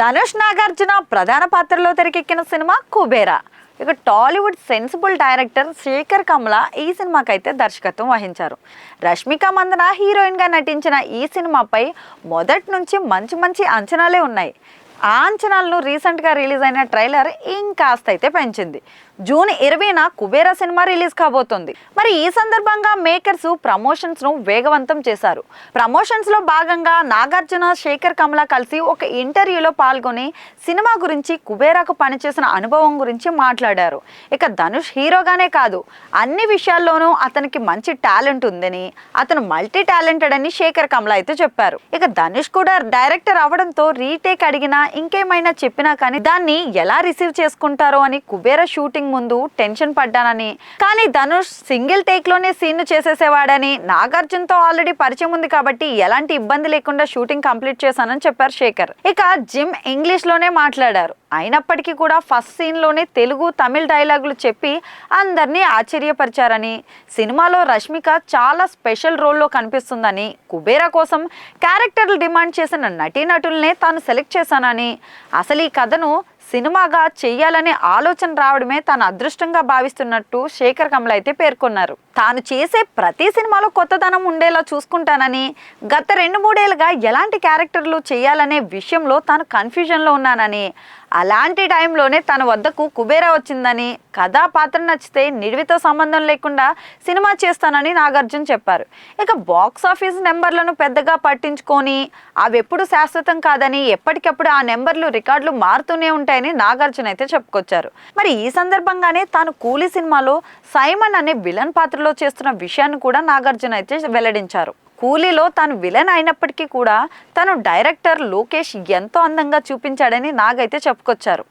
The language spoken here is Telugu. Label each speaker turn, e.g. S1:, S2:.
S1: ధనుష్ నాగార్జున ప్రధాన పాత్రలో తెరకెక్కిన సినిమా కుబేరా. ఇక టాలీవుడ్ సెన్సిబుల్ డైరెక్టర్ శేఖర్ కమ్ల ఈ సినిమాకైతే దర్శకత్వం వహించారు. రష్మిక మందన హీరోయిన్గా నటించిన ఈ సినిమాపై మొదటి నుంచి మంచి మంచి అంచనాలే ఉన్నాయి. ఆ అంచనాలను రీసెంట్గా రిలీజ్ అయిన ట్రైలర్ ఇంకాస్త అయితే పెంచింది. జూన్ 20న కుబేరా సినిమా రిలీజ్ కాబోతోంది. మరి ఈ సందర్భంగా మేకర్స్ ప్రమోషన్స్ ను వేగవంతం చేశారు. ప్రమోషన్స్ లో భాగంగా నాగార్జున, శేఖర్ కమ్ల కలిసి ఒక ఇంటర్వ్యూలో పాల్గొని సినిమా గురించి, కుబేరాకు పనిచేసిన అనుభవం గురించి మాట్లాడారు. ఇక ధనుష్ హీరోగానే కాదు, అన్ని విషయాల్లోనూ అతనికి మంచి టాలెంట్ ఉందని, అతను మల్టీ టాలెంటెడ్ అని శేఖర్ కమ్ల అయితే చెప్పారు. ఇక ధనుష్ కూడా డైరెక్టర్ అవడంతో రీటేక్ అడిగినా, ఇంకేమైనా చెప్పినా కానీ దాన్ని ఎలా రిసీవ్ చేసుకుంటారో అని కుబేరా షూటింగ్ ముందు టెన్షన్ పడ్డానని, కానీ ధనుష్ సింగిల్ టేక్ లోనే సీన్ చేసేసేవాడని, నాగార్జునతో ఆల్రెడీ పరిచయం ఉంది కాబట్టి ఎలాంటి ఇబ్బంది లేకుండా షూటింగ్ కంప్లీట్ చేశానని చెప్పారు శేఖర్. ఇక జిమ్ ఇంగ్లీష్ లోనే మాట్లాడారు. అయినప్పటికీ కూడా ఫస్ట్ సీన్ లోనే తెలుగు, తమిళ్ డైలాగులు చెప్పి అందరినీ ఆశ్చర్యపరిచారని, సినిమాలో రష్మిక చాలా స్పెషల్ రోల్లో కనిపిస్తుందని, కుబేరా కోసం క్యారెక్టర్లు డిమాండ్ చేసిన నటీనటులనే తాను సెలెక్ట్ చేశానని, అసలు ఈ కథను సినిమాగా చెయ్యాలనే ఆలోచన రావడమే తాను అదృష్టంగా భావిస్తున్నట్టు శేఖర్ కమ్ల అయితే పేర్కొన్నారు. తాను చేసే ప్రతి సినిమాలో కొత్తదనం ఉండేలా చూసుకుంటానని, గత 2-3 ఏళ్ళుగా ఎలాంటి క్యారెక్టర్లు చేయాలనే విషయంలో తాను కన్ఫ్యూజన్లో ఉన్నానని, అలాంటి టైంలోనే తన వద్దకు కుబేరా వచ్చిందని, కథా పాత్ర నచ్చితే నిడివితో సంబంధం లేకుండా సినిమా చేస్తానని నాగార్జున చెప్పారు. ఇక బాక్స్ ఆఫీస్ నెంబర్లను పెద్దగా పట్టించుకొని అవి ఎప్పుడు శాశ్వతం కాదని, ఎప్పటికప్పుడు ఆ నెంబర్లు, రికార్డులు మారుతూనే ఉంటాయని నాగార్జున అయితే చెప్పుకొచ్చారు. మరి ఈ సందర్భంగానే తాను కూలీ సినిమాలో సైమన్ అనే విలన్ పాత్రలో చేస్తున్న విషయాన్ని కూడా నాగార్జున అయితే వెల్లడించారు. కూలీలో తాను విలన్ అయినప్పటికీ కూడా తను డైరెక్టర్ లోకేష్ ఎంతో అందంగా చూపించాడని నాగైతే చెప్పుకొచ్చారు.